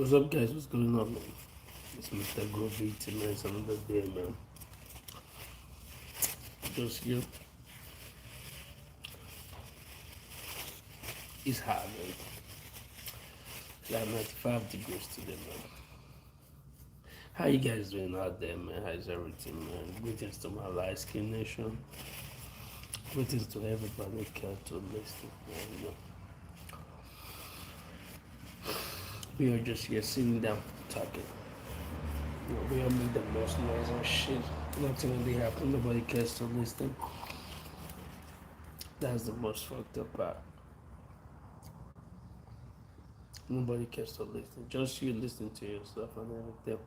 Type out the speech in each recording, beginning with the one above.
What's up, guys? What's going on, man? It's Mr. Groovitive, man. It's another day, man. Just here. It's hot, man. It's like 95 degrees today, man. How you guys doing out there, man? How's everything, man? Greetings to my Lighskin nation. Greetings to everybody who care to listen, man. We are just here sitting down talking. We all make the most noise and shit. Nothing really happen. Nobody cares to listen. That's the most fucked up part. Nobody cares to listen. Just you listening to yourself and everything.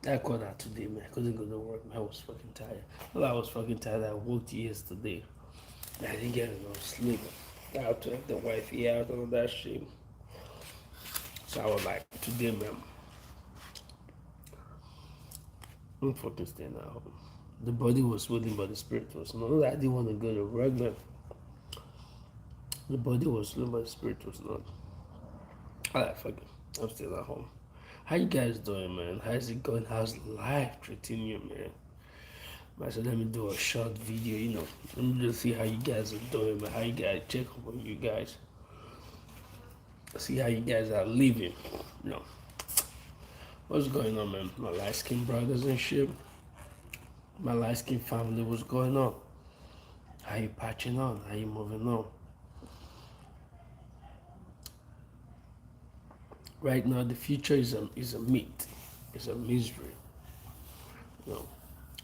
Yeah. I called out today, man. I couldn't go to work, man. I was fucking tired. Well, I was fucking tired. I woke yesterday. I didn't get enough sleep. I had to have the wifey out and all that shit. So I was like, today, man, I'm fucking staying at home. The body was willing, but the spirit was not. I didn't want to go to work, man. The body was willing, but the spirit was not. Alright, fuck it. I'm still at home. How you guys doing, man? How's it going? How's life treating you, man? I said, let me do a short video, Let me just see how you guys are doing, man. How you guys check up on you guys. See how you guys are living, What's going on, man? My light-skinned brothers and shit. My light-skinned family, what's going on? How you patching on? How you moving on? Right now, the future is a myth. It's a misery.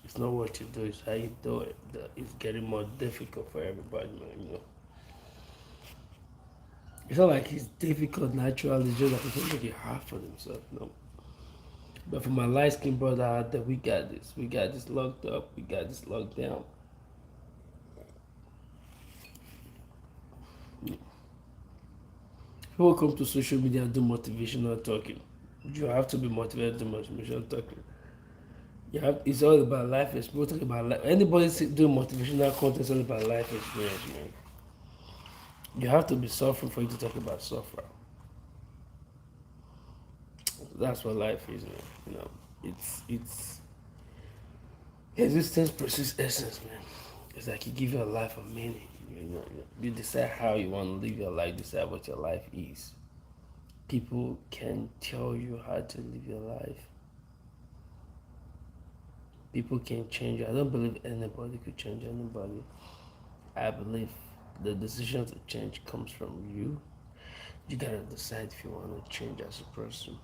It's not what you do, it's how you do it. It's getting more difficult for everybody, man, It's not like it's difficult naturally, it's just like people make it hard for themselves, But for my light skinned brother out there, we got this. We got this locked up. We got this locked down. People come to social media and do motivational talking. You have to be motivated to do motivational talking. It's all about life experience. Talking about life. Anybody doing motivational content is all about life experience, man. You have to be suffering for you to talk about suffering. That's what life is, man. It's existence versus essence, man. It's like you give your life a meaning. You decide how you want to live your life. Decide what your life is. People can tell you how to live your life. People can change you. I don't believe anybody could change anybody. I believe the decision to change comes from you. You gotta decide if you want to change as a person.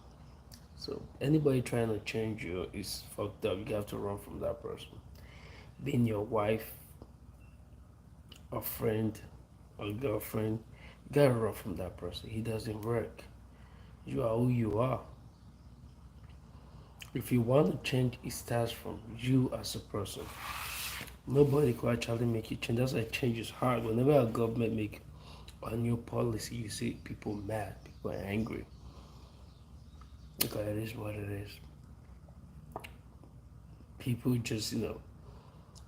So anybody trying to change you is fucked up. You have to run from that person. Being your wife, a friend, or girlfriend, you gotta run from that person. He doesn't work. You are who you are. If you want to change, it starts from you as a person. Nobody can actually make you change. That's why change is hard. Whenever a government make a new policy, you see people mad, people are angry. Because it is what it is. People just,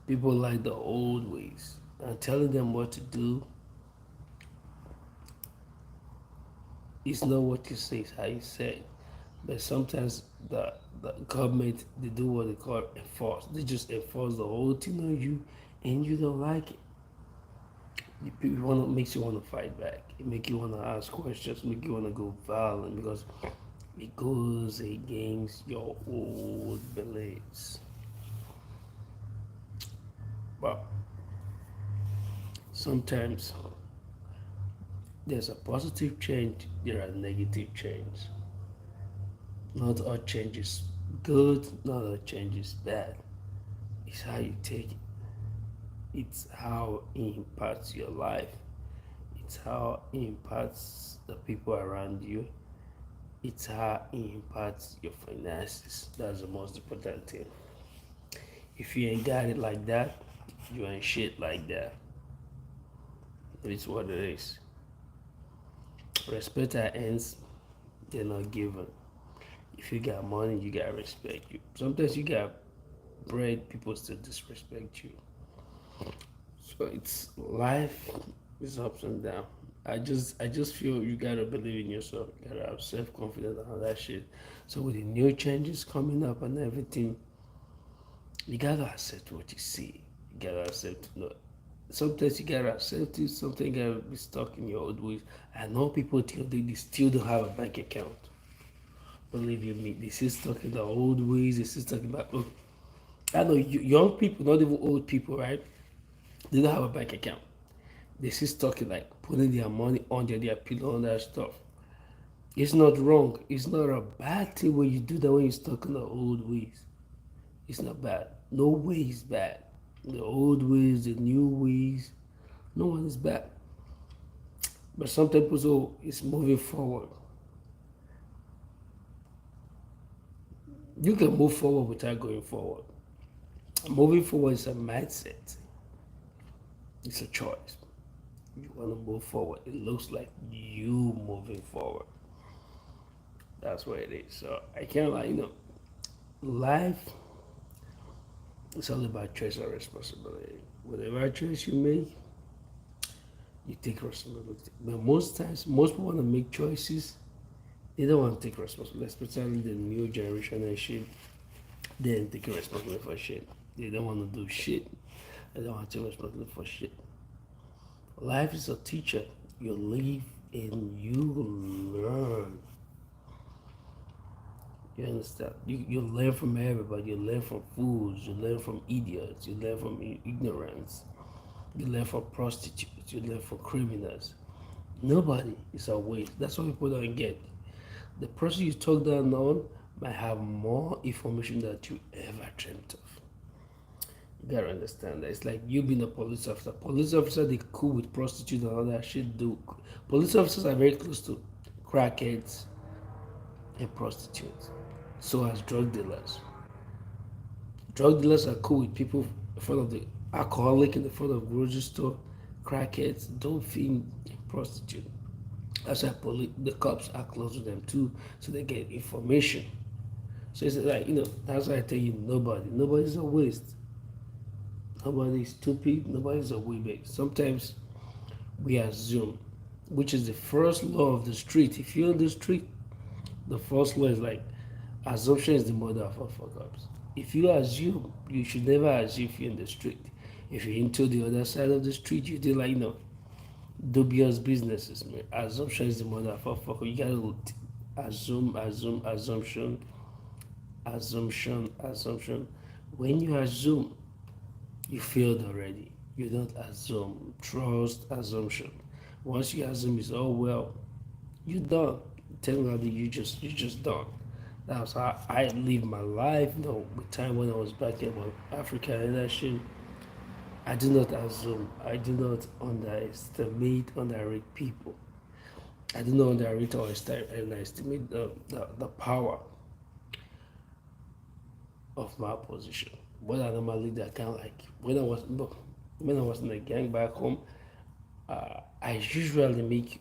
people like the old ways. And telling them what to do, it's not what you say, it's how you say it. But sometimes the government, they do what they call enforce. They just enforce the whole thing on you, and you don't like it. It makes you want to fight back. It makes you want to ask questions, make you want to go violent because it goes against your old beliefs. But sometimes there's a positive change, there are negative change. Not all change is good, not all change is bad. It's how you take it. It's how it impacts your life. It's how it impacts the people around you. It's how it impacts your finances. That's the most important thing. If you ain't got it like that, you ain't shit like that. It's what it is. Respect at ends, they're not given. If you got money, you gotta respect you. Sometimes you got bread, people still disrespect you. So it's life is ups and downs. I just feel you gotta believe in yourself. You gotta have self confidence and all that shit. So with the new changes coming up and everything, you gotta accept what you see. You gotta accept. No, sometimes you gotta accept it. Sometimes you gotta be stuck in your old ways. I know people till they still don't have a bank account. Believe you me, they still stuck in the old ways. They still stuck about. Oh, I know young people, not even old people, right? They don't have a bank account. They still stuck in like putting their money under their pillow and that stuff. It's not wrong. It's not a bad thing when you do that when you're stuck in the old ways. It's not bad. No way is bad. The old ways, the new ways, no one is bad. But some people say it's moving forward. You can move forward without going forward. Moving forward is a mindset. It's a choice. You want to move forward. It looks like you moving forward. That's what it is. So I can't like, life is all about choice and responsibility. Whatever choice you make, you take responsibility. But most times, most people want to make choices, they don't want to take responsibility, especially the new generation and shit. They ain't taking responsibility for shit. They don't want to do shit. They don't want to take responsibility for shit. Life is a teacher. You live and you learn. You understand? You learn from everybody. You learn from fools. You learn from idiots. You learn from ignorance. You learn from prostitutes. You learn from criminals. Nobody is a waste. That's what people don't get. The person you talk down on might have more information that you ever dreamt of. You gotta understand that. It's like you being a police officer. Police officer, they cool with prostitutes and all that shit. Do police officers are very close to crackheads and prostitutes. So as drug dealers. Drug dealers are cool with people in front of the alcoholic in the front of grocery store. Crackheads don't feed prostitute. That's why the cops are close to them too, so they get information. So it's like, that's why I tell you nobody's a waste. Nobody's stupid, nobody's a weebag. Sometimes we assume, which is the first law of the street. If you're on the street, the first law is like, assumption is the mother of all fuck ups. If you assume, you should never assume if you're in the street. If you're into the other side of the street, you do like, dubious businesses, man. Assumption is the mother of all fuck ups. You gotta assumption. When you assume, you failed already. You don't assume. Trust assumption. Once you assume it's all well, you done. Technically, you just done. That's how I live my life. The time when I was back in Africa and that shit, I do not assume. I do not underrate people. I do not underrate or underestimate the power of my position. What I normally do, I kind of like when I was in the gang back home. I usually make.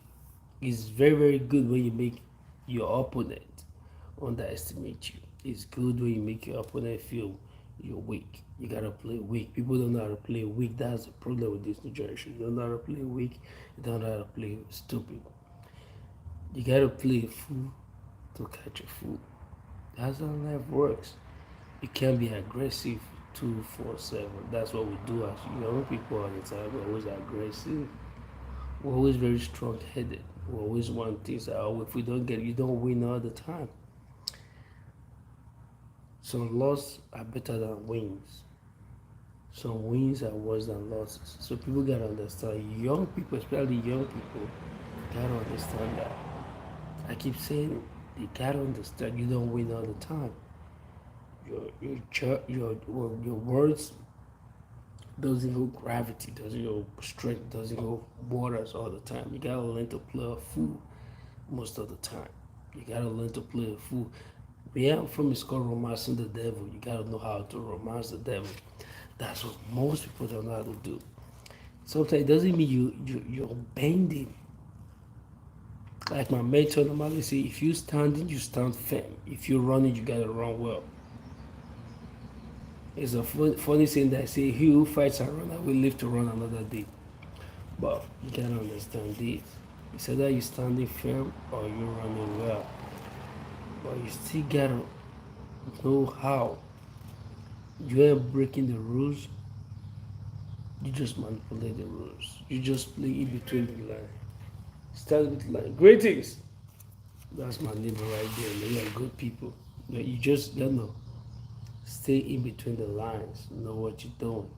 It's very very good when you make your opponent underestimate you. It's good when you make your opponent feel you're weak. You gotta play weak. People don't know how to play weak. That's the problem with this new generation. You don't know how to play weak. You don't know how to play stupid. You gotta play a fool to catch a fool. That's how life works. You can't be aggressive 247. That's what we do as young people all the time. We're always aggressive. We're always very strong headed. We always want things that if we don't get it, you don't win all the time. Some losses are better than wins. Some wins are worse than losses. So people gotta understand. Young people, especially young people, gotta understand that. I keep saying they gotta understand you don't win all the time. Your words doesn't go gravity, doesn't go strength, doesn't go waters all the time. You gotta learn to play a fool most of the time. You gotta learn to play a fool. Where I'm from is called romancing the devil. You gotta know how to romance the devil. That's what most people don't know how to do. Sometimes it doesn't mean you're bending. Like my mentor normally say, if you standing, you stand firm. If you're running, you gotta run well. It's a funny saying that I say, he who fights and run will live to run another day. But you gotta understand this. It's either you standing firm or you running well. But you still gotta know how. You ain't breaking the rules, you just manipulate the rules. You just play in between the line. Start with line. Greetings. That's my neighbor right there. They are good people. But you just gotta know. Stay in between the lines. Know what you're doing.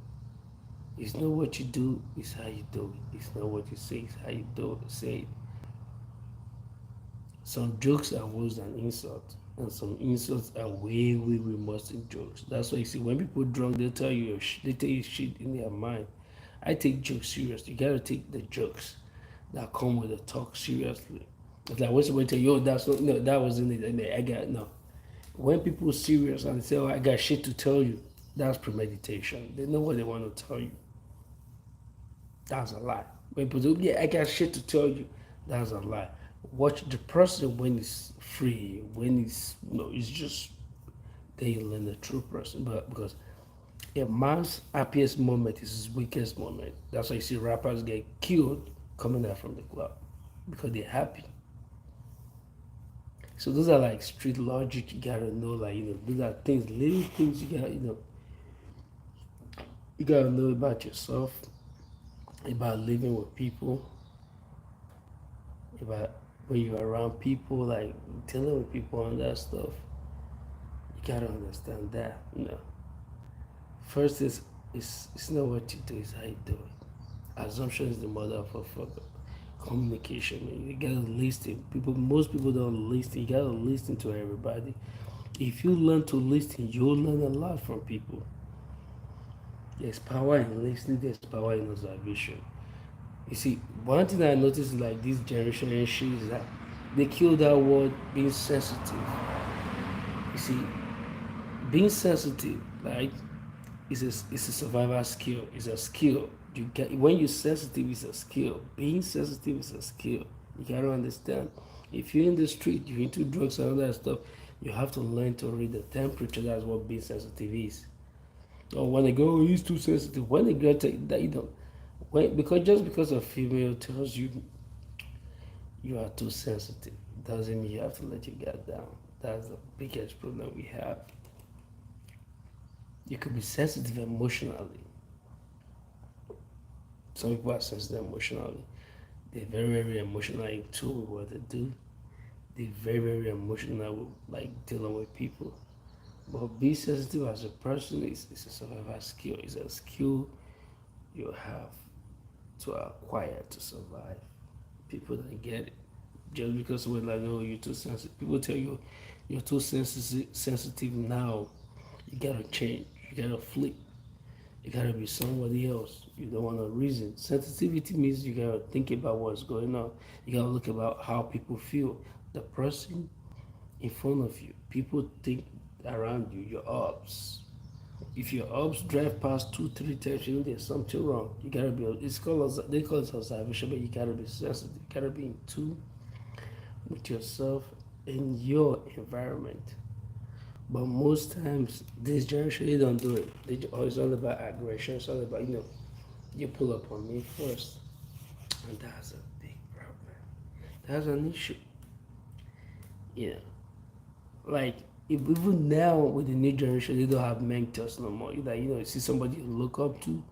It's not what you do, it's how you do it. It's not what you say, it's how you do it. Say it. Some jokes are worse than insults, and some insults are way, way, way worse than jokes. That's why you see when people drunk, they tell you shit in their mind. I take jokes serious. You gotta take the jokes that come with the talk seriously. It's like when somebody tell you, "Oh, that's not, no, that wasn't it." And I got no. When people are serious and they say, "Oh, I got shit to tell you," that's premeditation. They know what they want to tell you. That's a lie. When people say, "Yeah, I got shit to tell you," that's a lie. Watch the person when he's free, when he's it's just then you learn the true person. But because a man's happiest moment is his weakest moment. That's why you see rappers get killed coming out from the club because they're happy. So those are like street logic. You gotta know, like those are things, little things you gotta you gotta know about yourself, about living with people, about when you're around people, like dealing with people and that stuff. You gotta understand that. First is it's not what you do, it's how you do it. Assumption is the mother of communication. You gotta listen. Most people don't listen. You gotta listen to everybody. If you learn to listen, you'll learn a lot from people. There's power in listening. There's power in observation. You see, one thing I noticed like this generation and shit is that they kill that word being sensitive. You see, being sensitive, like, it's a survival skill. It's a skill. You get when you're sensitive, it's a skill. Being sensitive is a skill. You gotta understand. If you're in the street, you're into drugs and all that stuff, you have to learn to read the temperature. That's what being sensitive is. Or when they go, oh, he's too sensitive. When they get that, because just because a female tells you you are too sensitive doesn't mean you have to let your guard down. That's the biggest problem we have. You could be sensitive emotionally. Some people are sensitive emotionally. They're very, very emotional in tune with what they do. They're very, very emotional with like dealing with people. But be sensitive as a person is a survival skill. It's a skill you have to acquire to survive. People don't get it. Just because we're like, oh, you're too sensitive. People tell you you're too sensitive now. You gotta change. You gotta flip. You gotta be somebody else. You don't want to reason. Sensitivity means you gotta think about what's going on. You gotta look about how people feel. The person in front of you, people think around you, your ups. If your ups drive past 2, 3 times, there's something wrong. You gotta be. It's called they call it observation, but you gotta be sensitive. You gotta be in tune with yourself and your environment. But most times, this generation, they don't do it. It's all about aggression. It's all about, you pull up on me first. And that's a big problem. That's an issue. Yeah. Like, even now with the new generation, they don't have mentors no more. Like, you see somebody you look up to,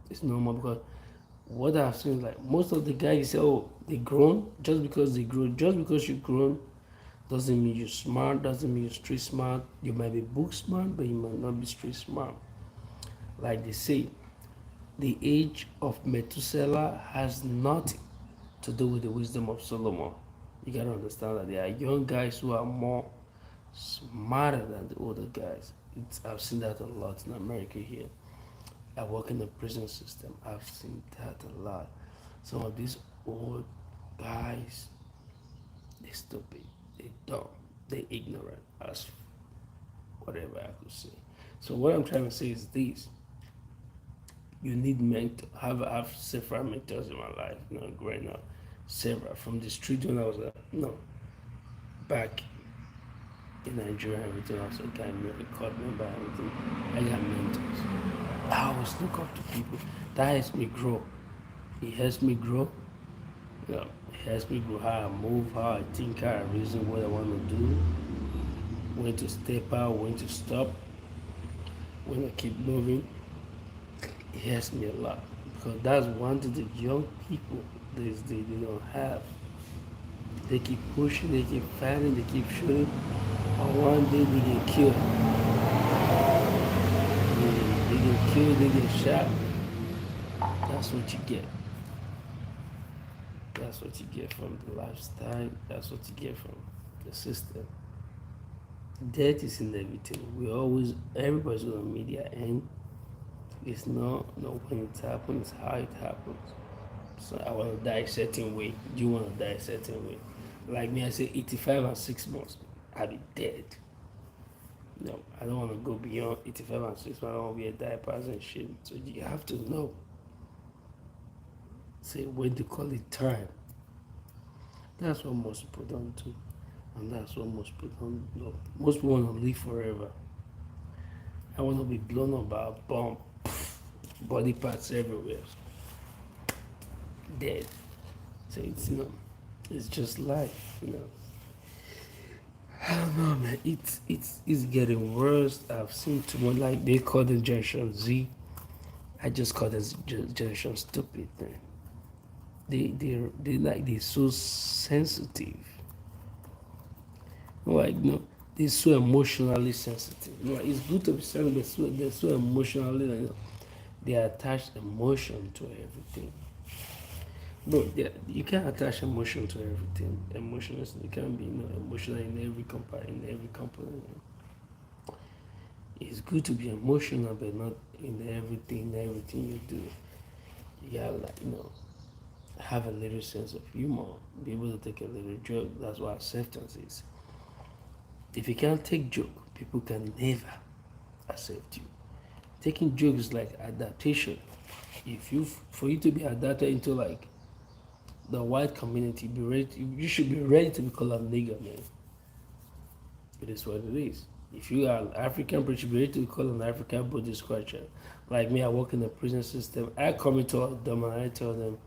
it's normal because what I've seen is like most of the guys say, oh, they grown just because they grow. Just because you grown doesn't mean you're smart, doesn't mean you're street smart. You might be book smart, but you might not be street smart. Like they say, the age of Methuselah has nothing to do with the wisdom of Solomon. You gotta understand that there are young guys who are more smarter than the older guys. I've seen that a lot in America here. I work in the prison system. I've seen that a lot. Some of these old guys, they stupid, they dumb, they ignorant as whatever I could say. So what I'm trying to say is this: you need mentor. Have several mentors in my life. Growing up, several from the street when I was back in Nigeria and everything. I was a guy, a court member and everything. I got mentors. I always look up to people. That helps me grow. It helps me grow. You know, it helps me grow how I move, how I think, how I reason what I want to do, when to step out, when to stop, when to keep moving. It helps me a lot because that's one thing the young people they don't have. They keep pushing, they keep fighting, they keep shooting, and one day they get killed. They get killed, they get shot. That's what you get. That's what you get from the lifestyle. That's what you get from the system. Death is inevitable. We always, everybody's gonna meet their end. It's not when it happens, it's how it happens. So I want to die a certain way. You want to die a certain way. Like me, I say 85 and 6 months, I'll be dead. No, I don't want to go beyond 85 and 6 months. I don't want to be a diapers and shit. So you have to know. Say when to call it time. That's what most people don't do. And that's what most people don't know. Most people want to live forever. I want to be blown up by a bomb. Body parts everywhere. Dead. So it's just life, I don't know, man. It's getting worse. I've seen too much. Like they call the Generation Z. I just call this generation stupid, man. They're so sensitive. Like they're so emotionally sensitive. Like it's good to be sensitive, but they're so emotionally. They attach emotion to everything. Bro, you can't attach emotion to everything. Emotion is you can't be emotional in every component. It's good to be emotional, but not in everything you do. You gotta have a little sense of humor, be able to take a little joke. That's what acceptance is. If you can't take joke, people can never accept you. Taking jokes is like adaptation. For you to be adapted into like the white community, you should be ready to be called a nigger, man. It is what it is. If you are an African, you should be ready to be called an African Buddhist culture. Like me, I work in the prison system. I come into them and I tell them,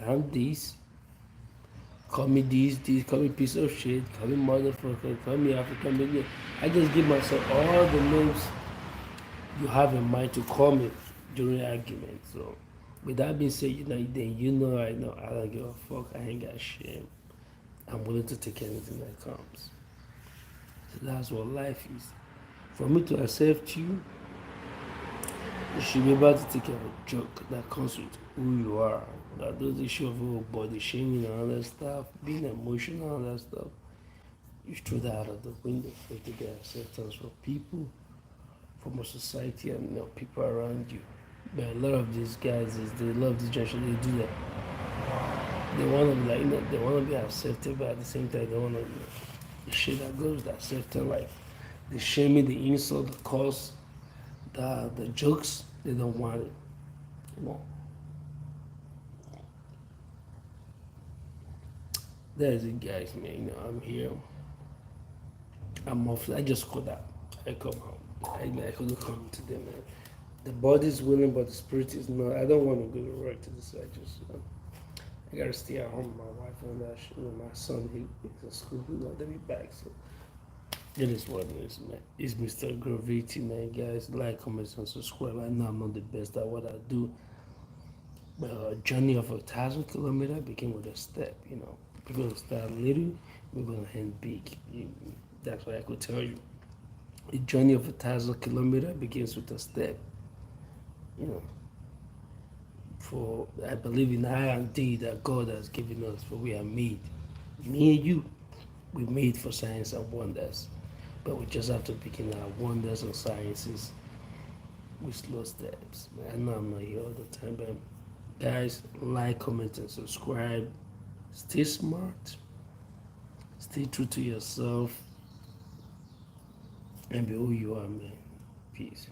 I'm this. Call me this, call me piece of shit, call me motherfucker, call me African baby. I just give myself all the names you have in mind to call me during argument. So with that being said, I know I don't give a fuck. I ain't got shit. I'm willing to take anything that comes. So that's what life is. For me to accept you, you should be able to take a joke that comes with who you are. That those issue of body shaming and all that stuff, being emotional and all that stuff, you throw that out of the window for you to get acceptance from people, from a society and people around you. But a lot of these guys they love this generation, they do that. They wanna be like they wanna be accepted, but at the same time they wanna the shit that goes with acceptance, like the shaming, the insult, the curse, the jokes, they don't want it. No. That is it, guys, man. I'm here. I'm off. I just called out. I come home. I couldn't come to them, man. The body's willing, but the spirit is not. I don't want to go to work to this. I gotta stay at home with my wife and that. My son, he's in school. They'll be back. So it is what it is, man. It's Mr. Groovitive, man. Guys, like, comment, and subscribe. I know I'm not the best at what I do, but a journey of 1,000 kilometers begin with a step. We're gonna start little, we're gonna end big. That's what I could tell you. The journey of 1,000 kilometers begins with a step. You know, for I believe in I and thee that God has given us, for we are made. Me and you, we made for science and wonders. But we just have to begin our wonders and sciences with slow steps. I know I'm not here all the time, but guys, like, comment, and subscribe. Stay smart. Stay true to yourself. And be who you are, man. Peace.